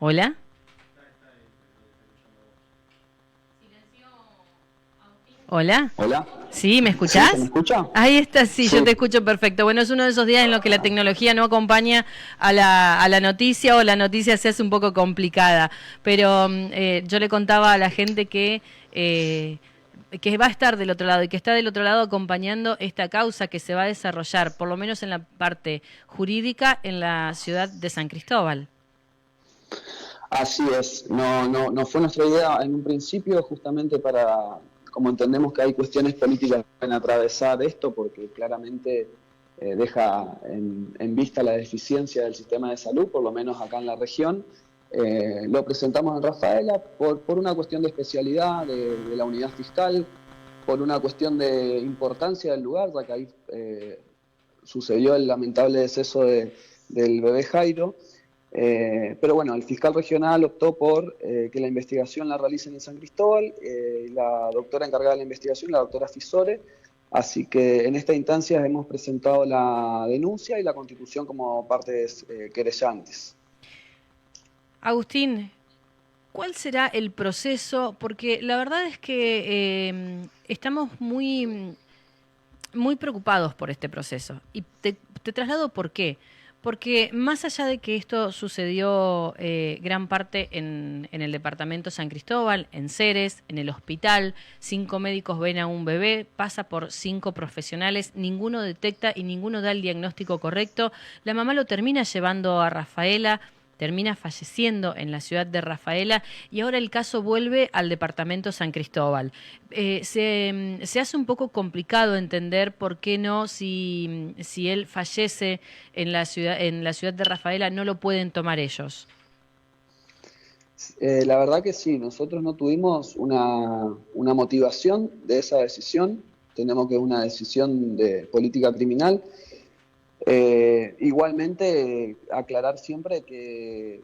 Hola. Hola. Hola, ¿Sí? ¿Me ¿sí? ¿Se me escuchás? escucha? Ahí está, sí, yo Sí, te escucho perfecto. Bueno, es uno de esos días en los que la tecnología no acompaña a la noticia o la noticia se hace un poco complicada. Pero yo le contaba a la gente que va a estar del otro lado y que está del otro lado acompañando esta causa que se va a desarrollar, por lo menos en la parte jurídica, en la ciudad de San Cristóbal. así es. No fue nuestra idea en un principio justamente para, como entendemos que hay cuestiones políticas que pueden atravesar esto, porque claramente deja en vista la deficiencia del sistema de salud, por lo menos acá en la región. Lo presentamos en Rafaela por una cuestión de especialidad de la unidad fiscal, por una cuestión de importancia del lugar, ya que ahí sucedió el lamentable deceso del bebé Jairo. Pero bueno, el fiscal regional optó por que la investigación la realicen en San Cristóbal, la doctora encargada de la investigación, la doctora Fisore, así que en esta instancia hemos presentado la denuncia y la constitución como partes querellantes. Agustín, ¿cuál será el proceso? Porque la verdad es que estamos muy preocupados por este proceso. Y te traslado por qué. Porque más allá de que esto sucedió gran parte en el departamento San Cristóbal, en Ceres, en el hospital, 5 médicos ven a un bebé, pasa por 5 profesionales, ninguno detecta y ninguno da el diagnóstico correcto, la mamá lo termina llevando a Rafaela, termina falleciendo en la ciudad de Rafaela y ahora el caso vuelve al departamento San Cristóbal. Se hace un poco complicado entender por qué no, si él fallece en la ciudad de Rafaela, no lo pueden tomar ellos. La verdad que sí, nosotros no tuvimos una motivación de esa decisión, tenemos que es una decisión de política criminal. Igualmente, aclarar siempre que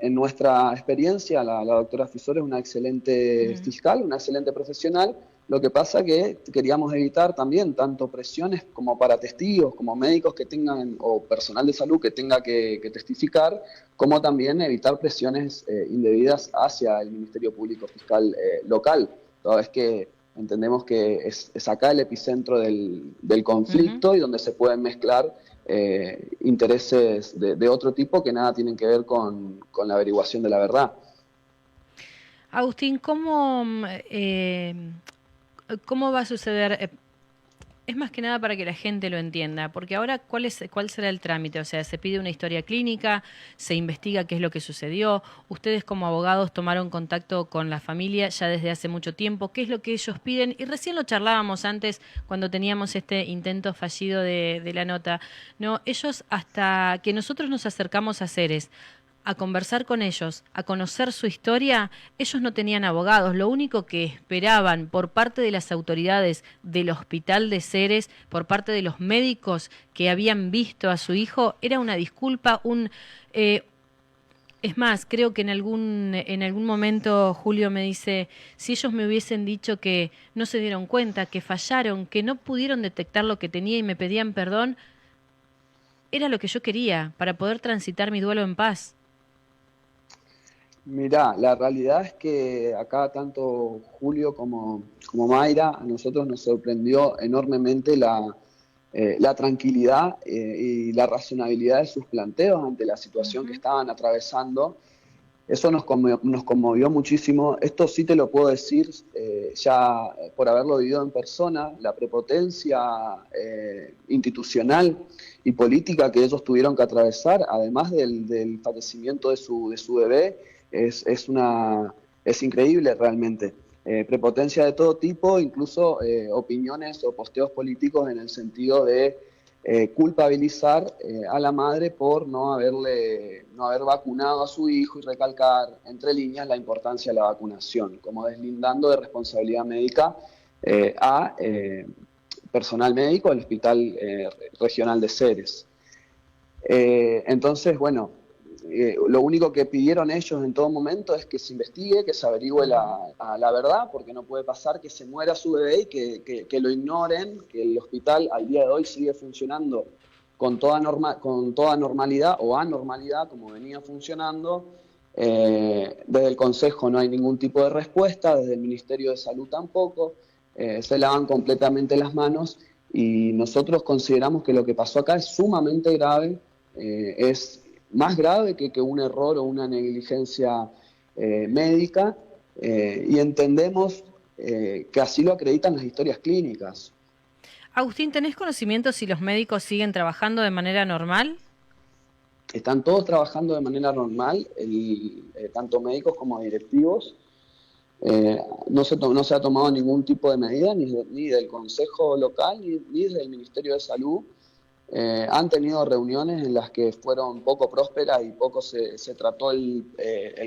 en nuestra experiencia la doctora Fisor es una excelente Mm. fiscal, una excelente profesional. Lo que pasa que queríamos evitar también tanto presiones como para testigos, como médicos que tengan, o personal de salud que tenga que testificar, como también evitar presiones indebidas hacia el Ministerio Público Fiscal local, toda vez que entendemos que es acá el epicentro del Ujú. conflicto y donde se pueden mezclar intereses de otro tipo que nada tienen que ver con la averiguación de la verdad. Agustín, ¿cómo va a suceder? Es más que nada para que la gente lo entienda, porque ahora ¿cuál será el trámite? O sea, se pide una historia clínica, se investiga qué es lo que sucedió, ustedes como abogados tomaron contacto con la familia ya desde hace mucho tiempo, qué es lo que ellos piden, y recién lo charlábamos antes cuando teníamos este intento fallido de la nota, no, ellos hasta que nosotros nos acercamos a Ceres, a conversar con ellos, a conocer su historia, ellos no tenían abogados. Lo único que esperaban por parte de las autoridades del hospital de Ceres, por parte de los médicos que habían visto a su hijo, era una disculpa, eh, es más, creo que en algún momento Julio me dice, si ellos me hubiesen dicho que no se dieron cuenta, que fallaron, que no pudieron detectar lo que tenía y me pedían perdón, era lo que yo quería para poder transitar mi duelo en paz. Mirá, la realidad es que acá tanto Julio como Mayra, a nosotros nos sorprendió enormemente la tranquilidad y la razonabilidad de sus planteos ante la situación que Ujú. estaban atravesando. Eso nos conmovió muchísimo. Esto sí te lo puedo decir ya por haberlo vivido en persona, la prepotencia institucional y política que ellos tuvieron que atravesar, además del fallecimiento de su bebé, es increíble realmente. Prepotencia de todo tipo, incluso opiniones o posteos políticos en el sentido de culpabilizar a la madre por no haber vacunado a su hijo y recalcar entre líneas la importancia de la vacunación, como deslindando de responsabilidad médica a personal médico del Hospital Regional de Ceres. Entonces, bueno, lo único que pidieron ellos en todo momento es que se investigue, que se averigüe Ujú. la verdad, porque no puede pasar que se muera su bebé y que lo ignoren, que el hospital al día de hoy sigue funcionando con toda normalidad o anormalidad, como venía funcionando, Desde el Consejo no hay ningún tipo de respuesta, desde el Ministerio de Salud tampoco, se lavan completamente las manos y nosotros consideramos que lo que pasó acá es sumamente grave, es más grave que un error o una negligencia médica, y entendemos que así lo acreditan las historias clínicas. Agustín, ¿tenés conocimiento si los médicos siguen trabajando de manera normal? Están todos trabajando de manera normal, tanto médicos como directivos. No se ha tomado ningún tipo de medida, ni del Consejo Local, ni del Ministerio de Salud. Han tenido reuniones en las que fueron poco prósperas y poco se trató el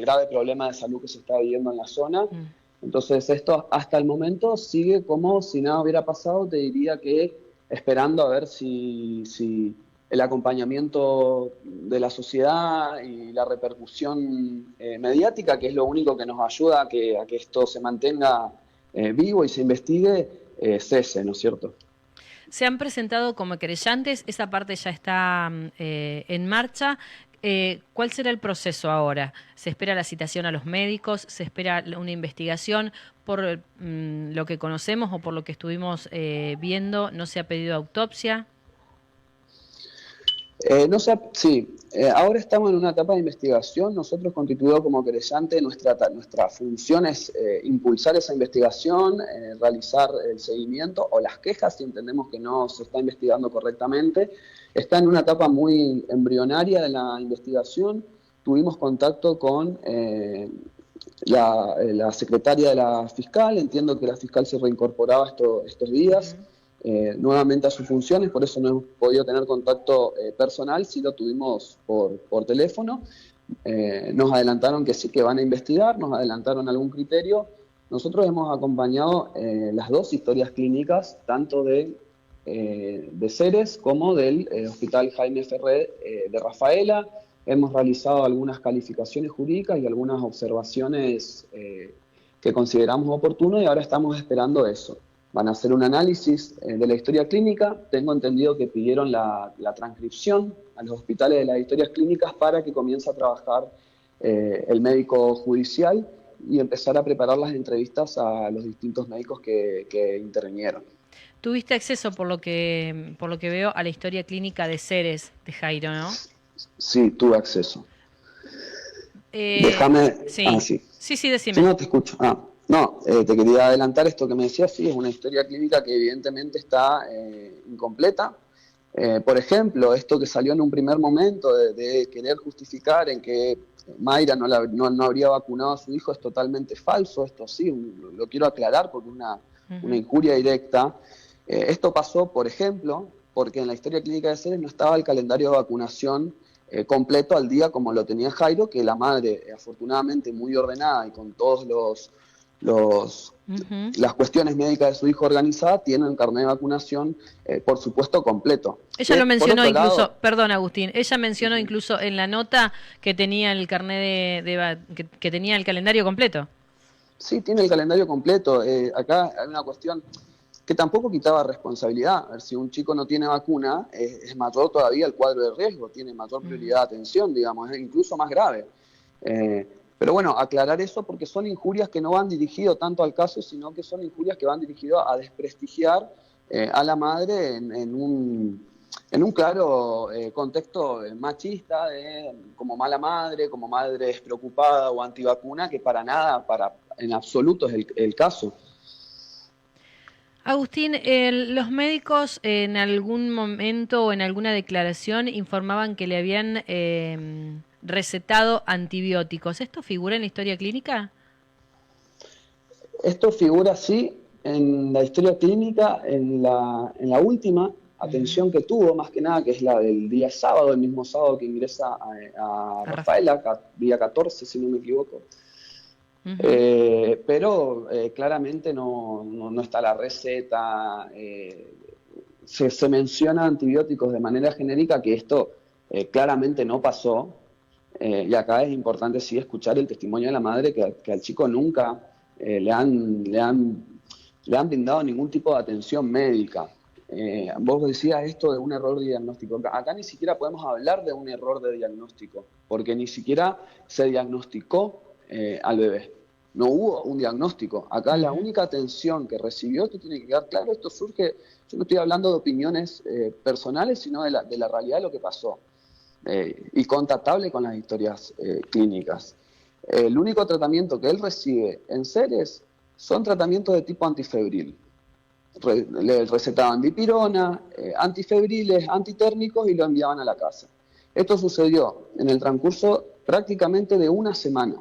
grave problema de salud que se está viviendo en la zona. Entonces esto hasta el momento sigue como si nada hubiera pasado. Te diría que esperando a ver si el acompañamiento de la sociedad y la repercusión mediática, que es lo único que nos ayuda a que esto se mantenga vivo y se investigue, cese, ¿no es cierto? Se han presentado como querellantes, esa parte ya está en marcha. ¿Cuál será el proceso ahora? ¿Se espera la citación a los médicos? ¿Se espera una investigación? Por lo que conocemos o por lo que estuvimos viendo, ¿no se ha pedido autopsia? Ahora estamos en una etapa de investigación. Nosotros, constituidos como querellante, nuestra función es impulsar esa investigación, realizar el seguimiento o las quejas si entendemos que no se está investigando correctamente. Está en una etapa muy embrionaria de la investigación. Tuvimos contacto con la secretaria de la fiscal. Entiendo que la fiscal se reincorporaba estos días. Nuevamente a sus funciones, por eso no hemos podido tener contacto personal, sí lo tuvimos por teléfono. Nos adelantaron que sí que van a investigar, nos adelantaron algún criterio. Nosotros hemos acompañado las dos historias clínicas, tanto de Ceres como del Hospital Jaime Ferré de Rafaela. Hemos realizado algunas calificaciones jurídicas y algunas observaciones que consideramos oportunas y ahora estamos esperando eso. Van a hacer un análisis de la historia clínica. Tengo entendido que pidieron la transcripción a los hospitales de las historias clínicas para que comience a trabajar el médico judicial y empezar a preparar las entrevistas a los distintos médicos que intervinieron. Tuviste acceso, por lo que veo, a la historia clínica de Ceres de Jairo, ¿no? Sí, tuve acceso. Déjame... Sí. Sí. Sí, decime. Sí, no te escucho. No, te quería adelantar esto que me decías. Sí, es una historia clínica que evidentemente está incompleta. Por ejemplo, esto que salió en un primer momento de querer justificar en que Mayra no habría vacunado a su hijo es totalmente falso. Esto sí, lo quiero aclarar porque es una injuria directa. Esto pasó, por ejemplo, porque en la historia clínica de Ceres no estaba el calendario de vacunación completo al día como lo tenía Jairo, que la madre, afortunadamente muy ordenada y con todos las cuestiones médicas de su hijo organizadas, tiene el carnet de vacunación, por supuesto, completo. Ella lo mencionó incluso, perdón Agustín, ella mencionó incluso en la nota que tenía el carnet que tenía el calendario completo. Sí, tiene el calendario completo. Acá hay una cuestión que tampoco quitaba responsabilidad. A ver, si un chico no tiene vacuna, es mayor todavía el cuadro de riesgo, tiene mayor prioridad de atención, digamos, es incluso más grave. Pero bueno, aclarar eso porque son injurias que no van dirigidas tanto al caso, sino que son injurias que van dirigidas a desprestigiar a la madre en un claro contexto machista, como mala madre, como madre despreocupada o antivacuna, que para nada, en absoluto es el caso. Agustín, los médicos en algún momento o en alguna declaración informaban que le habían recetado antibióticos. ¿Esto figura en la historia clínica? Esto figura, sí, en la historia clínica, en la última atención que tuvo, más que nada, que es la del día sábado, el mismo sábado que ingresa a Rafaela, día 14, si no me equivoco. Pero claramente no está la receta. Se menciona antibióticos de manera genérica, que esto claramente no pasó. Y acá es importante sí escuchar el testimonio de la madre, que al chico nunca le han brindado ningún tipo de atención médica. Vos decías esto de un error de diagnóstico. Acá ni siquiera podemos hablar de un error de diagnóstico, porque ni siquiera se diagnosticó al bebé. No hubo un diagnóstico. Acá la única atención que recibió, esto tiene que quedar claro, esto surge, yo no estoy hablando de opiniones personales, sino de la realidad de lo que pasó. Y constatable con las historias clínicas. El único tratamiento que él recibe en Ceres son tratamientos de tipo antifebril. Le recetaban dipirona, antifebriles, antitérmicos y lo enviaban a la casa. Esto sucedió en el transcurso prácticamente de una semana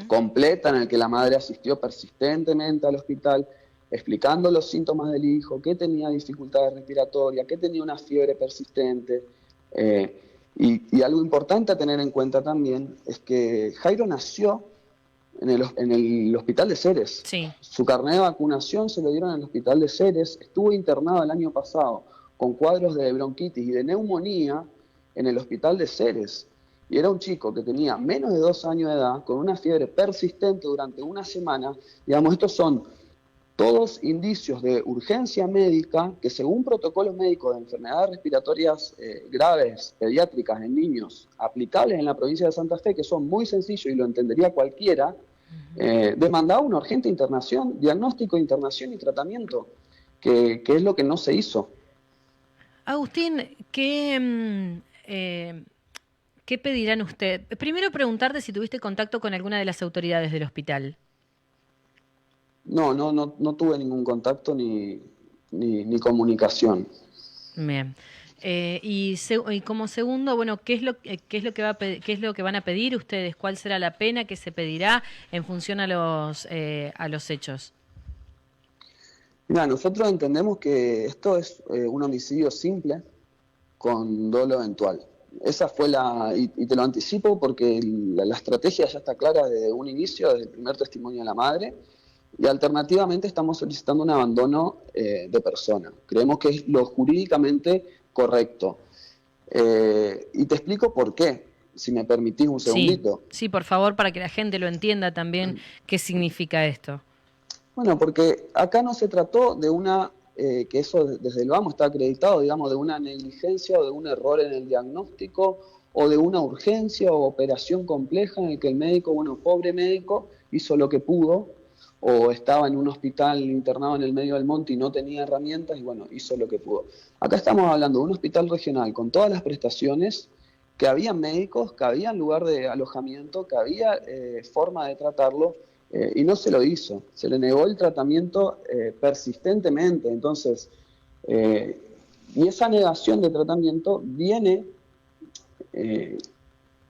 completa, en el que la madre asistió persistentemente al hospital, explicando los síntomas del hijo, que tenía dificultades respiratorias, que tenía una fiebre persistente. Y algo importante a tener en cuenta también es que Jairo nació en el hospital de Ceres. Sí. Su carnet de vacunación se lo dieron en el hospital de Ceres. Estuvo internado el año pasado con cuadros de bronquitis y de neumonía en el hospital de Ceres. Y era un chico que tenía menos de 2 años de edad, con una fiebre persistente durante una semana. Digamos, estos son todos indicios de urgencia médica que, según protocolos médicos de enfermedades respiratorias graves, pediátricas en niños, aplicables en la provincia de Santa Fe, que son muy sencillos y lo entendería cualquiera, demandaba una urgente internación, diagnóstico, internación y tratamiento, que es lo que no se hizo. Agustín, ¿qué pedirán usted? Primero preguntarte si tuviste contacto con alguna de las autoridades del hospital. No tuve ningún contacto ni comunicación. Bien. Y como segundo, bueno, ¿qué es lo que van a pedir ustedes? ¿Cuál será la pena que se pedirá en función a los hechos? Mira, nosotros entendemos que esto es un homicidio simple con dolo eventual. Esa fue y te lo anticipo porque la estrategia ya está clara desde un inicio, desde el primer testimonio de la madre. Y alternativamente estamos solicitando un abandono de persona. Creemos que es lo jurídicamente correcto. Y te explico por qué, si me permitís un segundito. Sí, por favor, para que la gente lo entienda también qué significa esto. Bueno, porque acá no se trató de que eso desde el vamos está acreditado, digamos, de una negligencia o de un error en el diagnóstico o de una urgencia o operación compleja en el que el médico, pobre médico, hizo lo que pudo, o estaba en un hospital internado en el medio del monte y no tenía herramientas y hizo lo que pudo. Acá estamos hablando de un hospital regional con todas las prestaciones, que había médicos, que había lugar de alojamiento, que había forma de tratarlo, y no se lo hizo. Se le negó el tratamiento persistentemente. Entonces, y esa negación de tratamiento viene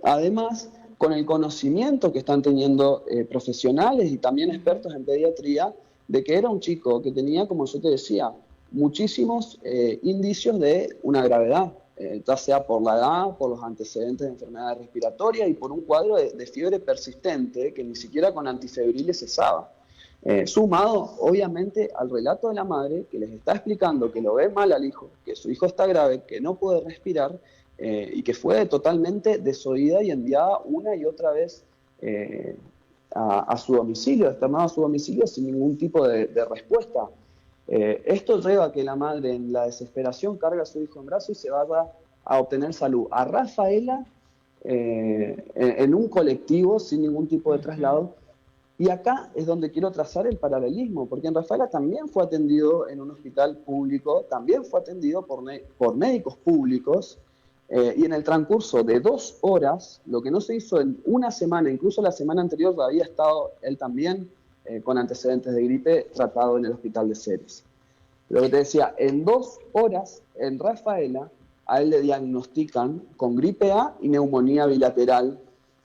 además con el conocimiento que están teniendo profesionales y también expertos en pediatría, de que era un chico que tenía, como yo te decía, muchísimos indicios de una gravedad, ya sea por la edad, por los antecedentes de enfermedades respiratorias y por un cuadro de fiebre persistente que ni siquiera con antifebriles cesaba. Sumado, obviamente, al relato de la madre, que les está explicando que lo ve mal al hijo, que su hijo está grave, que no puede respirar, y que fue totalmente desoída y enviada una y otra vez a su domicilio, externada a su domicilio sin ningún tipo de respuesta. Esto lleva a que la madre, en la desesperación, carga a su hijo en brazos y se vaya a obtener salud. A Rafaela, en un colectivo, sin ningún tipo de traslado. Y acá es donde quiero trazar el paralelismo, porque en Rafaela también fue atendido en un hospital público, también fue atendido por médicos públicos, y en el transcurso de 2 horas, lo que no se hizo en una semana, incluso la semana anterior había estado él también con antecedentes de gripe tratado en el hospital de Ceres. Lo que te decía, en 2 horas en Rafaela a él le diagnostican con gripe A y neumonía bilateral,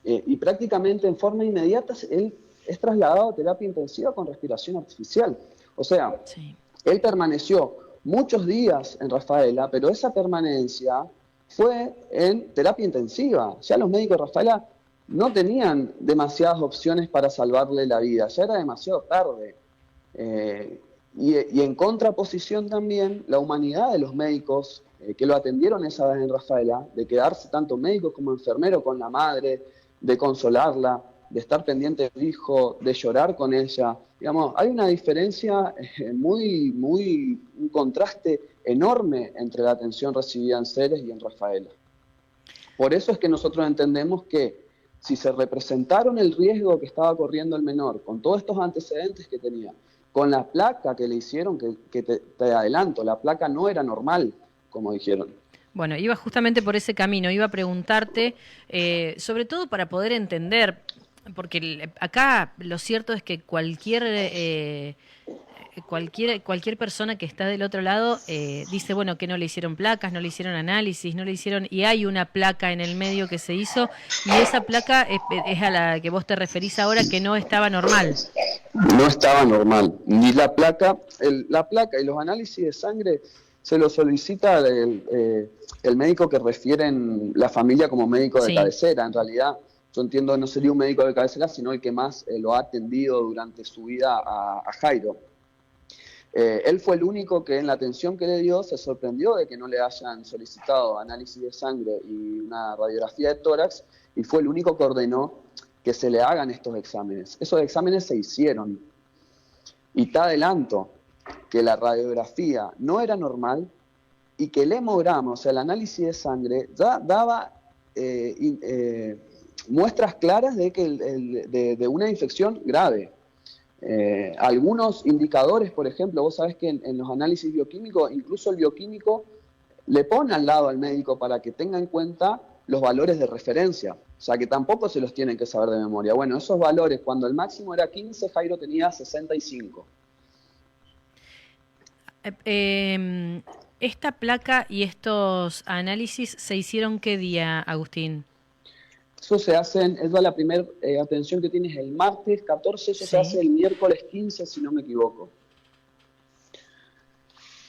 y prácticamente en forma inmediata él es trasladado a terapia intensiva con respiración artificial. O sea, él permaneció muchos días en Rafaela, pero esa permanencia fue en terapia intensiva. Ya los médicos de Rafaela no tenían demasiadas opciones para salvarle la vida, ya era demasiado tarde. Y en contraposición también, la humanidad de los médicos que lo atendieron esa vez en Rafaela, de quedarse tanto médicos como enfermeros con la madre, de consolarla, de estar pendiente del hijo, de llorar con ella. Digamos, hay una diferencia un contraste enorme entre la atención recibida en Ceres y en Rafaela. Por eso es que nosotros entendemos que si se representaron el riesgo que estaba corriendo el menor, con todos estos antecedentes que tenía, con la placa que le hicieron, que te adelanto, la placa no era normal, como dijeron. Bueno, iba justamente por ese camino, iba a preguntarte, sobre todo para poder entender, porque acá lo cierto es que cualquier persona que está del otro lado dice, bueno, que no le hicieron placas, no le hicieron análisis, no le hicieron, y hay una placa en el medio que se hizo, y esa placa es a la que vos te referís ahora, que no estaba normal. No estaba normal, ni la placa, la placa y los análisis de sangre se lo solicita el médico que refieren la familia como médico de Sí. cabecera. En realidad, yo entiendo que no sería un médico de cabecera, sino el que más lo ha atendido durante su vida a Jairo. Él fue el único que en la atención que le dio se sorprendió de que no le hayan solicitado análisis de sangre y una radiografía de tórax, y fue el único que ordenó que se le hagan estos exámenes. Esos exámenes se hicieron. Y te adelanto que la radiografía no era normal y que el hemograma, o sea, el análisis de sangre, ya daba muestras claras de, que de una infección grave. Algunos indicadores, por ejemplo, vos sabés que en los análisis bioquímicos, incluso el bioquímico le pone al lado al médico para que tenga en cuenta los valores de referencia, o sea que tampoco se los tienen que saber de memoria. Bueno, esos valores, cuando el máximo era 15, Jairo tenía 65. Esta placa y estos análisis se hicieron ¿qué día, Agustín? Eso se hace, es la primera atención que tienes el martes 14, eso Sí. se hace el miércoles 15, si no me equivoco.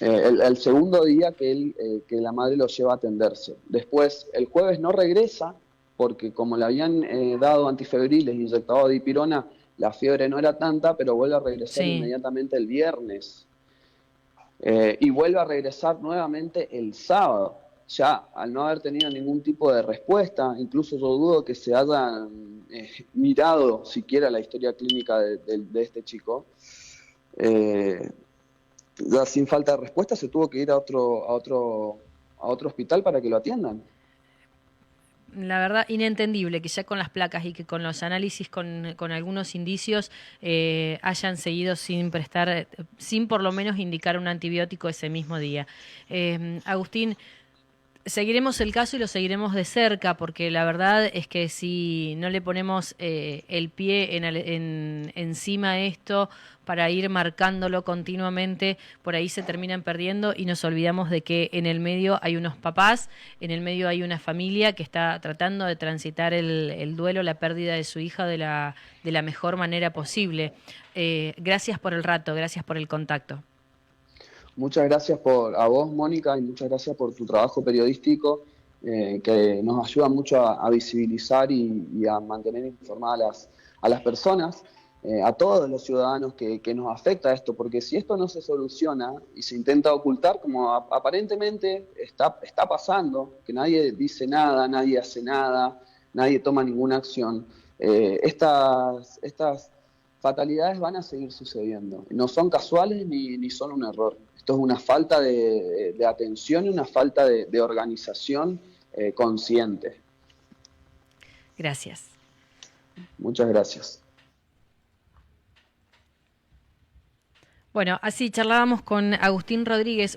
El segundo día que la madre lo lleva a atenderse. Después, el jueves no regresa, porque como le habían dado antifebriles y inyectado dipirona, la fiebre no era tanta, pero vuelve a regresar inmediatamente el viernes. Y vuelve a regresar nuevamente el sábado, ya al no haber tenido ningún tipo de respuesta. Incluso yo dudo que se hayan mirado siquiera la historia clínica de este chico. Ya sin falta de respuesta se tuvo que ir a otro hospital para que lo atiendan. La verdad, inentendible que ya con las placas y que con los análisis, con algunos indicios, hayan seguido sin prestar, sin por lo menos indicar un antibiótico ese mismo día. Agustín, seguiremos el caso y lo seguiremos de cerca, porque la verdad es que si no le ponemos el pie encima a esto para ir marcándolo continuamente, por ahí se terminan perdiendo y nos olvidamos de que en el medio hay unos papás, en el medio hay una familia que está tratando de transitar el duelo, la pérdida de su hija de la mejor manera posible. Gracias por el rato, gracias por el contacto. Muchas gracias a vos, Mónica, y muchas gracias por tu trabajo periodístico, que nos ayuda mucho a visibilizar y a mantener informadas a las personas, a todos los ciudadanos que nos afecta esto, porque si esto no se soluciona y se intenta ocultar, como aparentemente está pasando, que nadie dice nada, nadie hace nada, nadie toma ninguna acción, estas fatalidades van a seguir sucediendo. No son casuales ni son un error. Esto es una falta de atención y una falta de organización consciente. Gracias. Muchas gracias. Bueno, así charlábamos con Agustín Rodríguez.